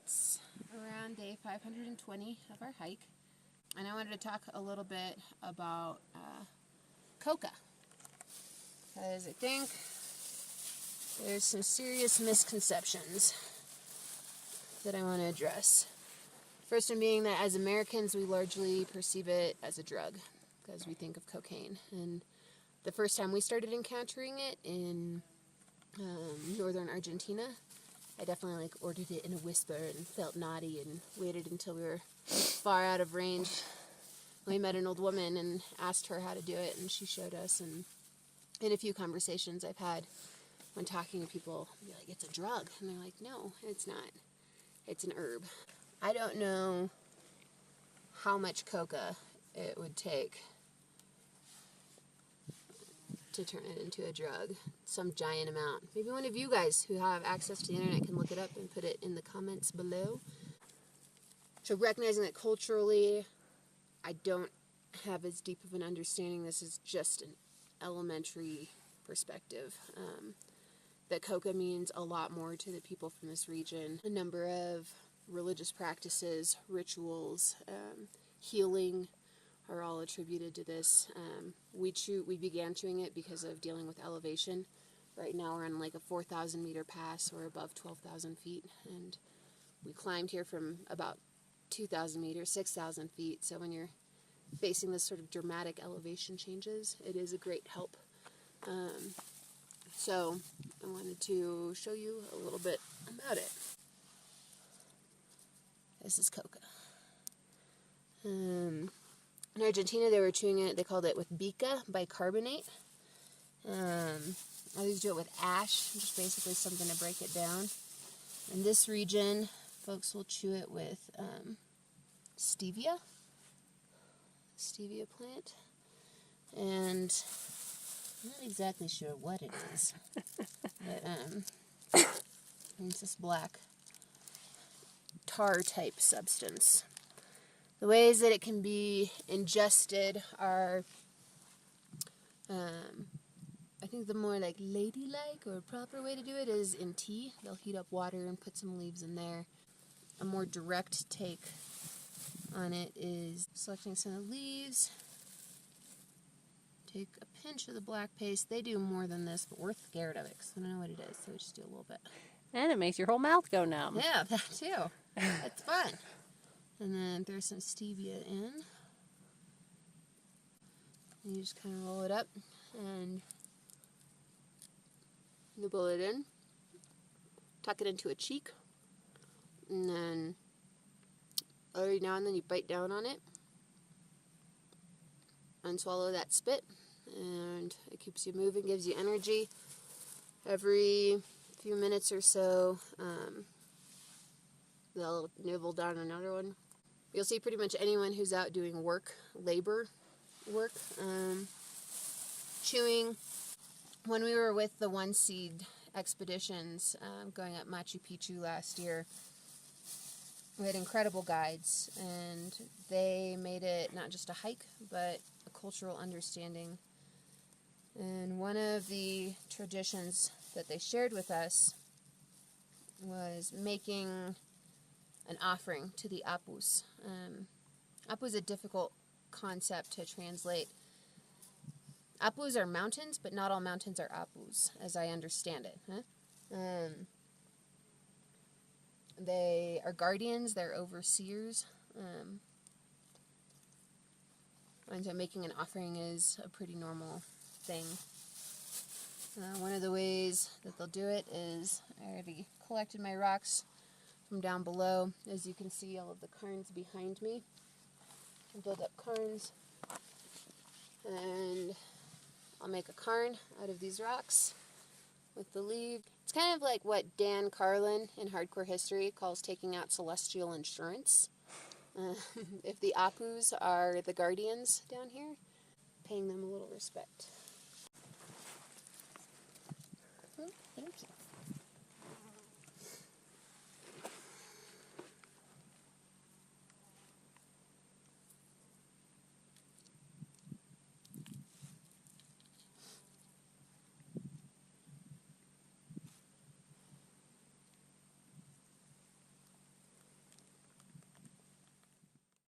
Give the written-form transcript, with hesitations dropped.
It's around day 520 of our hike, and I wanted to talk a little bit about Coca, because I think there's some serious misconceptions that I want to address. First one being that as Americans we largely perceive it as a drug, because we think of cocaine. And the first time we started encountering it in northern Argentina, I definitely ordered it in a whisper and felt naughty and waited until we were far out of range. We met an old woman and asked her how to do it, and she showed us. And in a few conversations I've had when talking to people, I'll be like, it's a drug. And they're like, no, it's not. It's an herb. I don't know how much coca it would take to turn it into a drug. Some giant amount. Maybe one of you guys who have access to the internet can look it up and put it in the comments below. So recognizing that culturally I don't have as deep of an understanding, this is just an elementary perspective, that coca means a lot more to the people from this region. A number of religious practices, rituals, healing are all attributed to this. We began chewing it because of dealing with elevation. Right now we're on like a 4,000 meter pass. We're above 12,000 feet, and we climbed here from about 2,000 meters, 6,000 feet. So when you're facing this sort of dramatic elevation changes, it is a great help. So I wanted to show you a little bit about it. This is coca. In Argentina, they were chewing it, they called it with bica, bicarbonate. Others do it with ash, just basically something to break it down. In this region, folks will chew it with stevia plant. And I'm not exactly sure what it is, but it's this black tar-type substance. The ways that it can be ingested are, I think the more like ladylike or proper way to do it is in tea. They'll heat up water and put some leaves in there. A more direct take on it is selecting some of the leaves. Take a pinch of the black paste. They do more than this, but we're scared of it because we don't know what it is, so we just do a little bit. And it makes your whole mouth go numb. Yeah, that too. It's fun. And then throw some stevia in. And you just kind of roll it up and nibble it in. Tuck it into a cheek. And then every now and then you bite down on it. And swallow that spit. And it keeps you moving, gives you energy. Every few minutes or so, they'll nibble down another one. You'll see pretty much anyone who's out doing labor work, chewing. When we were with the One Seed expeditions going up Machu Picchu last year, we had incredible guides, and they made it not just a hike, but a cultural understanding. And one of the traditions that they shared with us was making an offering to the apus. Apu is a difficult concept to translate. Apus are mountains, but not all mountains are apus, as I understand it. They are guardians, they're overseers, and so making an offering is a pretty normal thing. One of the ways that they'll do it is, I already collected my rocks from down below. As you can see, all of the cairns behind me. I build up cairns, and I'll make a cairn out of these rocks with the leaf. It's kind of like what Dan Carlin in Hardcore History calls taking out celestial insurance. If the apus are the guardians down here, paying them a little respect. Thank you.